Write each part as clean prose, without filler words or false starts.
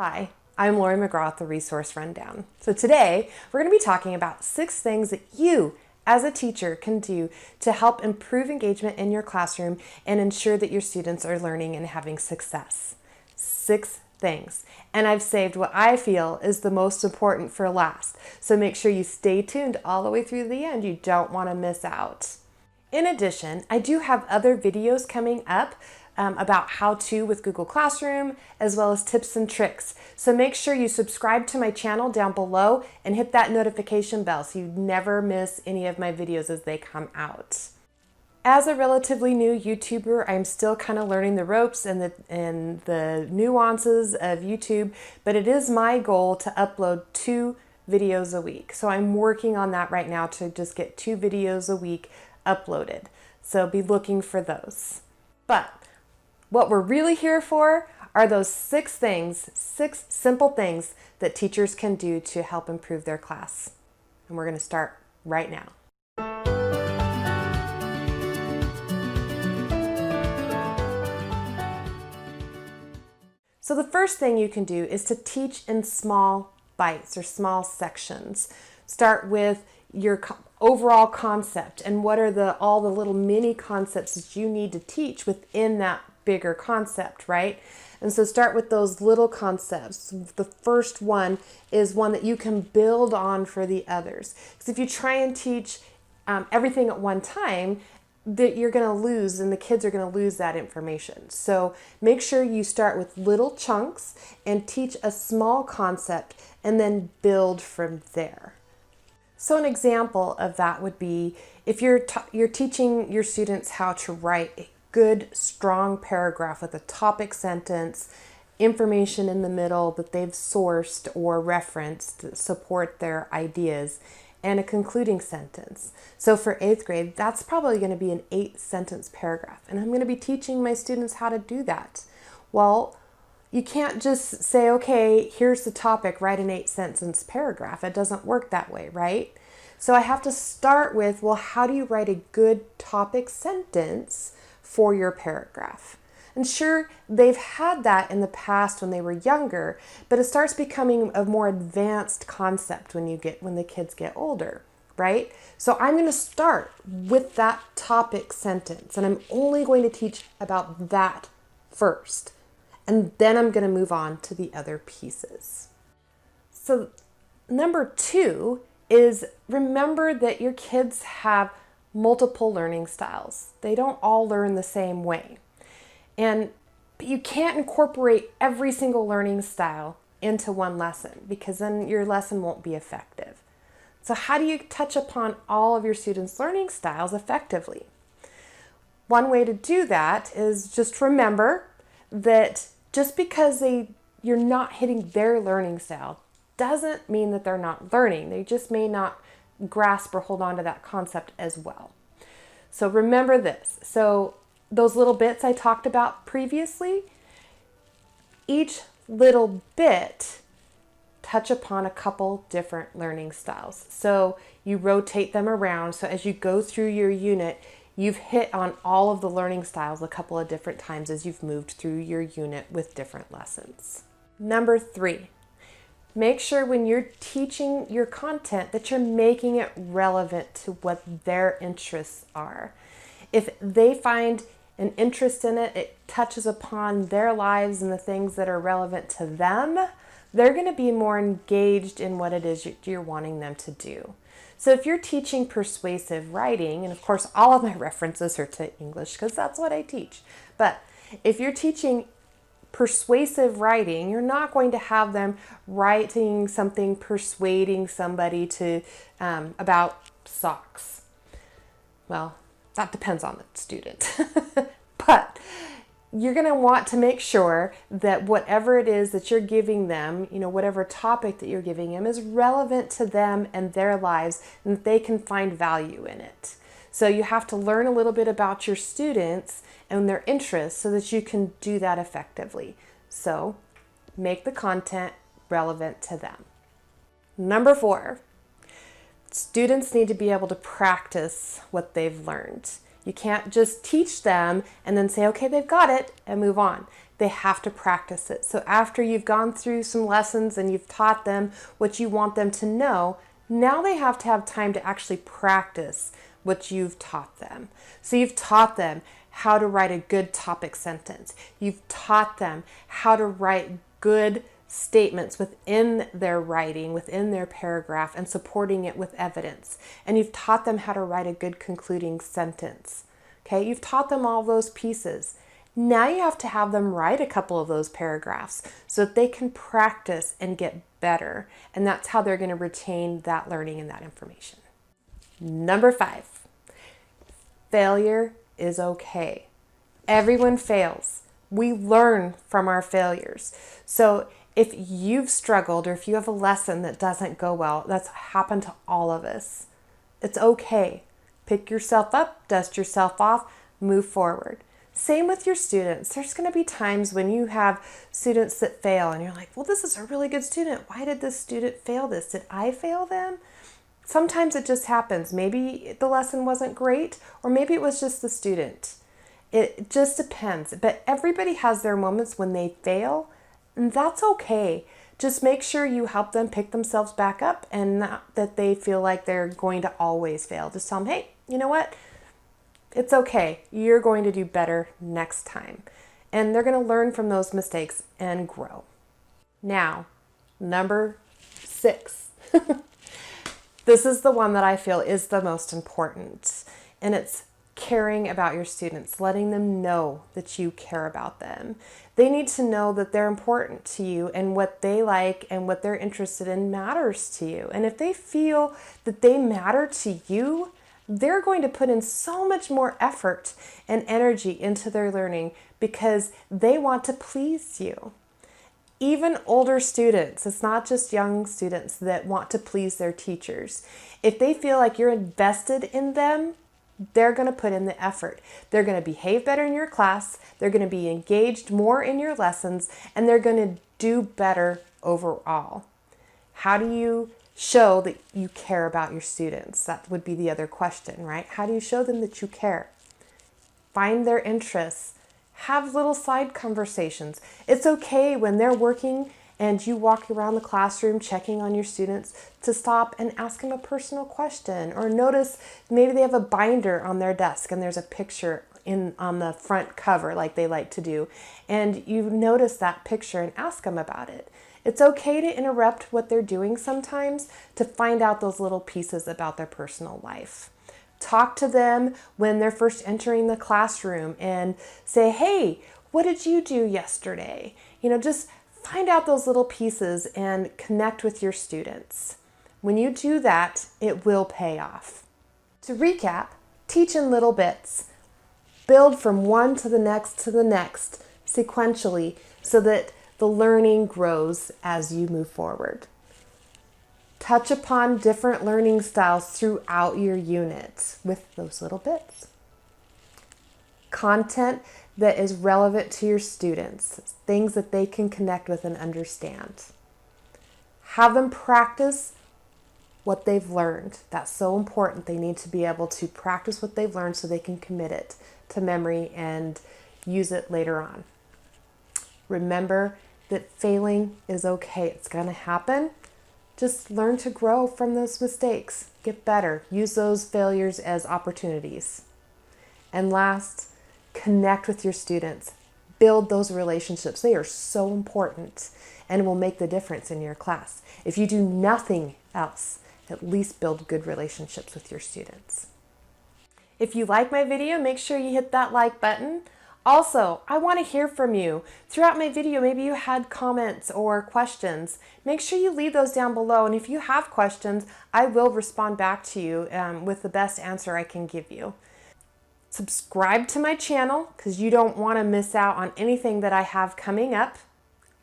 Hi, I'm Lori McGraw with the Resource Rundown. So today we're going to be talking about 6 things that you as a teacher can do to help improve engagement in your classroom and ensure that your students are learning and having success. 6 things. And I've saved what I feel is the most important for last. So make sure you stay tuned all the way through the end. You don't want to miss out. In addition, I do have other videos coming up about how-to with Google Classroom, as well as tips and tricks. So make sure you subscribe to my channel down below and hit that notification bell so you never miss any of my videos as they come out. As a relatively new YouTuber, I'm still kind of learning the ropes and the nuances of YouTube, but it is my goal to upload 2 videos a week. So I'm working on that right now to just get 2 videos a week uploaded. So be looking for those. But what we're really here for are those 6 things, 6 simple things that teachers can do to help improve their class. And we're going to start right now. So the first thing you can do is to teach in small bites or small sections. Start with your overall concept and what are all the little mini concepts that you need to teach within that bigger concept, right? And so start with those little concepts. The first one is one that you can build on for the others. Because if you try and teach everything at one time, that you're going to lose and the kids are going to lose that information. So make sure you start with little chunks and teach a small concept and then build from there. So an example of that would be if you're teaching your students how to write a good, strong paragraph with a topic sentence, information in the middle that they've sourced or referenced to support their ideas, and a concluding sentence. So for 8th grade, that's probably going to be an 8-sentence paragraph. And I'm going to be teaching my students how to do that. Well, you can't just say, okay, here's the topic, write an 8-sentence paragraph. It doesn't work that way, right? So I have to start with, well, how do you write a good topic sentence for your paragraph? And sure, they've had that in the past when they were younger, but it starts becoming a more advanced concept when the kids get older, right? So I'm going to start with that topic sentence, and I'm only going to teach about that first. And then I'm going to move on to the other pieces. So number 2 is remember that your kids have multiple learning styles. They don't all learn the same way. And you can't incorporate every single learning style into one lesson because then your lesson won't be effective. So how do you touch upon all of your students' learning styles effectively? One way to do that is just remember that just because you're not hitting their learning style doesn't mean that they're not learning. They just may not grasp or hold on to that concept as well. So remember this. So those little bits I talked about previously, each little bit touch upon a couple different learning styles. So you rotate them around. So as you go through your unit, you've hit on all of the learning styles a couple of different times as you've moved through your unit with different lessons. Number 3, make sure when you're teaching your content that you're making it relevant to what their interests are. If they find an interest in it, it touches upon their lives and the things that are relevant to them, they're going to be more engaged in what it is you're wanting them to do. So if you're teaching persuasive writing, and of course all of my references are to English because that's what I teach, but if you're teaching persuasive writing, you're not going to have them writing something persuading somebody to about socks. Well, that depends on the student. But you're going to want to make sure that whatever it is that you're giving them, whatever topic that you're giving them is relevant to them and their lives and that they can find value in it. So you have to learn a little bit about your students and their interests so that you can do that effectively. So make the content relevant to them. Number 4, students need to be able to practice what they've learned. You can't just teach them and then say, okay, they've got it, and move on. They have to practice it. So after you've gone through some lessons and you've taught them what you want them to know, now they have to have time to actually practice what you've taught them. So you've taught them how to write a good topic sentence. You've taught them how to write good statements within their writing, within their paragraph, and supporting it with evidence. And you've taught them how to write a good concluding sentence. Okay, you've taught them all those pieces. Now you have to have them write a couple of those paragraphs so that they can practice and get better. And that's how they're going to retain that learning and that information. Number 5, failure is okay. Everyone fails. We learn from our failures. So if you've struggled or if you have a lesson that doesn't go well, that's happened to all of us. It's okay. Pick yourself up, dust yourself off, move forward. Same with your students. There's going to be times when you have students that fail and you're like, well, this is a really good student. Why did this student fail this? Did I fail them? Sometimes it just happens. Maybe the lesson wasn't great, or maybe it was just the student. It just depends. But everybody has their moments when they fail, and that's okay. Just make sure you help them pick themselves back up and not that they feel like they're going to always fail. Just tell them, hey, you know what? It's okay. You're going to do better next time. And they're going to learn from those mistakes and grow. Now, number 6. This is the one that I feel is the most important. And it's caring about your students, letting them know that you care about them. They need to know that they're important to you and what they like and what they're interested in matters to you. And if they feel that they matter to you, they're going to put in so much more effort and energy into their learning because they want to please you. Even older students, it's not just young students that want to please their teachers. If they feel like you're invested in them, they're going to put in the effort. They're going to behave better in your class, they're going to be engaged more in your lessons, and they're going to do better overall. How do you show that you care about your students? That would be the other question, right? How do you show them that you care? Find their interests. Have little side conversations. It's okay when they're working and you walk around the classroom checking on your students to stop and ask them a personal question, or notice maybe they have a binder on their desk and there's a picture on the front cover like they like to do, and you notice that picture and ask them about it. It's okay to interrupt what they're doing sometimes to find out those little pieces about their personal life. Talk to them when they're first entering the classroom and say, hey, what did you do yesterday? Just find out those little pieces and connect with your students. When you do that, it will pay off. To recap, teach in little bits. Build from one to the next sequentially so that the learning grows as you move forward. Touch upon different learning styles throughout your unit with those little bits. Content that is relevant to your students, things that they can connect with and understand. Have them practice what they've learned. That's so important. They need to be able to practice what they've learned so they can commit it to memory and use it later on. Remember that failing is okay. It's going to happen. Just learn to grow from those mistakes. Get better. Use those failures as opportunities. And last, connect with your students. Build those relationships. They are so important and will make the difference in your class. If you do nothing else, at least build good relationships with your students. If you like my video, make sure you hit that like button. Also, I want to hear from you. Throughout my video, maybe you had comments or questions. Make sure you leave those down below. And if you have questions, I will respond back to you with the best answer I can give you. Subscribe to my channel because you don't want to miss out on anything that I have coming up.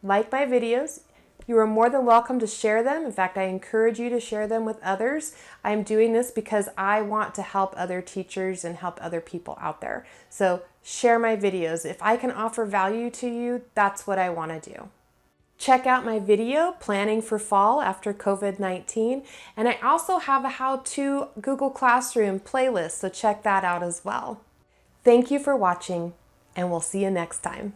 Like my videos. You are more than welcome to share them. In fact, I encourage you to share them with others. I'm doing this because I want to help other teachers and help other people out there. So share my videos. If I can offer value to you, that's what I want to do. Check out my video, Planning for Fall After COVID-19. And I also have a how-to Google Classroom playlist, so check that out as well. Thank you for watching, and we'll see you next time.